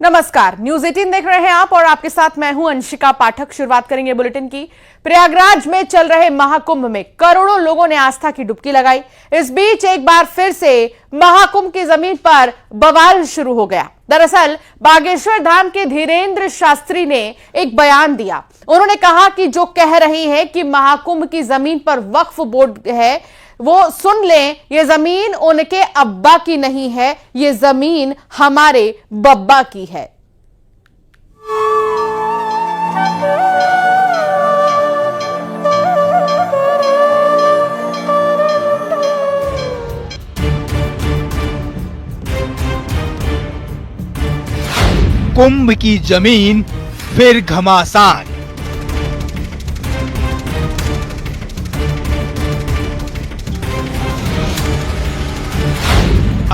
नमस्कार, न्यूज 18 देख रहे हैं आप और आपके साथ मैं हूं अंशिका पाठक। शुरुआत करेंगे बुलेटिन की। प्रयागराज में चल रहे महाकुंभ में करोड़ों लोगों ने आस्था की डुबकी लगाई। इस बीच एक बार फिर से महाकुंभ की जमीन पर बवाल शुरू हो गया। दरअसल बागेश्वर धाम के धीरेन्द्र शास्त्री ने एक बयान दिया। उन्होंने कहा कि जो कह रही है कि महाकुंभ की जमीन पर वक्फ बोर्ड है, वो सुन लें, ये जमीन उनके अब्बा की नहीं है, ये जमीन हमारे बब्बा की है। कुंभ की जमीन फिर घमासान।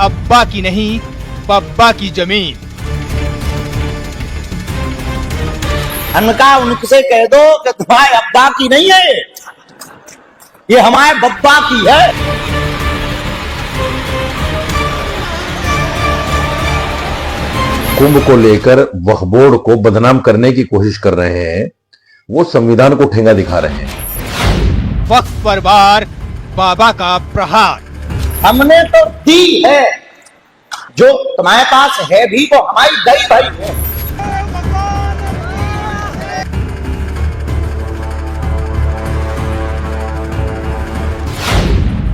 अब्बा की नहीं, बब्बा की जमीन। उनका उनसे कह दो कि तुम्हारे अब्बा की नहीं है, ये हमारे बब्बा की है। कुंभ को लेकर वक्फ बोर्ड को बदनाम करने की कोशिश कर रहे हैं। वो संविधान को ठेंगा दिखा रहे हैं। वक्फ पर वार, बाबा का प्रहार। हमने तो दी है, जो तुम्हारे पास है भी वो हमारी दई भाई है।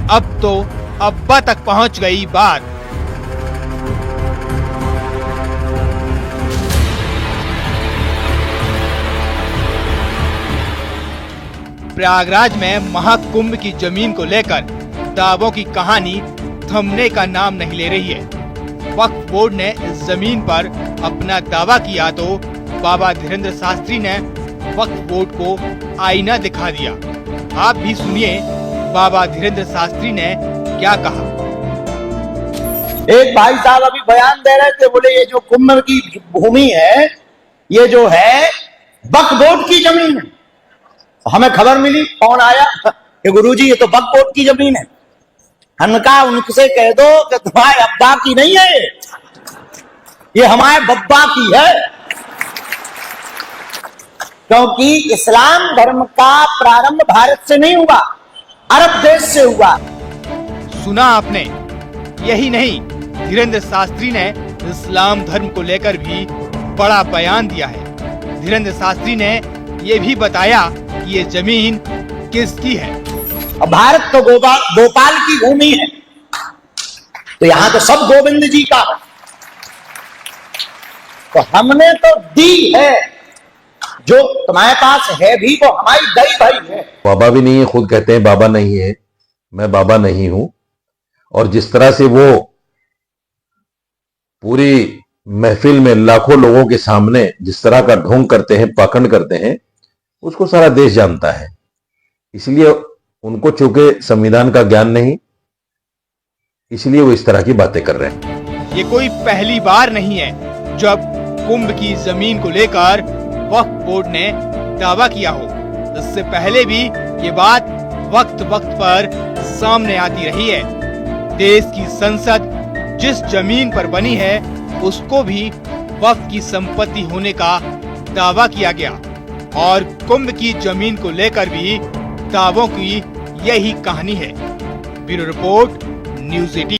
अब तो अब्बा तक पहुंच गई बात। प्रयागराज में महाकुंभ की जमीन को लेकर दावों की कहानी थमने का नाम नहीं ले रही है। वक्फ बोर्ड ने इस जमीन पर अपना दावा किया तो बाबा धीरेन्द्र शास्त्री ने वक्फ बोर्ड को आईना दिखा दिया। आप भी सुनिए बाबा धीरेन्द्र शास्त्री ने क्या कहा। एक भाई साहब अभी बयान दे रहे थे, बोले ये जो कुंभ की भूमि है, ये जो है वक्फ बोर्ड की जमीन है। हमें खबर मिली, फोन आया कि गुरुजी ये तो वक्फ बोर्ड की जमीन है। उनका उनसे कह दो कि तुम्हारे अब्बा की नहीं है, ये हमारे बब्बा की है। क्योंकि इस्लाम धर्म का प्रारंभ भारत से नहीं हुआ, अरब देश से हुआ। सुना आपने, यही नहीं, धीरेन्द्र शास्त्री ने इस्लाम धर्म को लेकर भी बड़ा बयान दिया है। धीरेन्द्र शास्त्री ने ये भी बताया कि ये जमीन किसकी है। और भारत तो गोपाल की भूमि है, तो यहां तो सब गोविंद जी का है। तो हमने तो दी है, जो तुम्हारे पास है भी वो हमारी दई भाई है। बाबा भी नहीं है, खुद कहते हैं बाबा नहीं है, मैं बाबा नहीं हूं। और जिस तरह से वो पूरी महफिल में लाखों लोगों के सामने जिस तरह का ढोंग करते हैं, पाखंड करते हैं, उसको सारा देश जानता है। इसलिए उनको चूंकि संविधान का ज्ञान नहीं, इसलिए वो इस तरह की बातें कर रहे हैं। ये कोई पहली बार नहीं है जब कुंभ की जमीन को लेकर वक्फ बोर्ड ने दावा किया हो। इससे पहले भी ये बात वक्त वक्त पर सामने आती रही है। देश की संसद जिस जमीन पर बनी है, उसको भी वक्फ की संपत्ति होने का दावा किया गया और कुंभ की जमीन को लेकर भी दावों की यही कहानी है। Bureau report, news 18।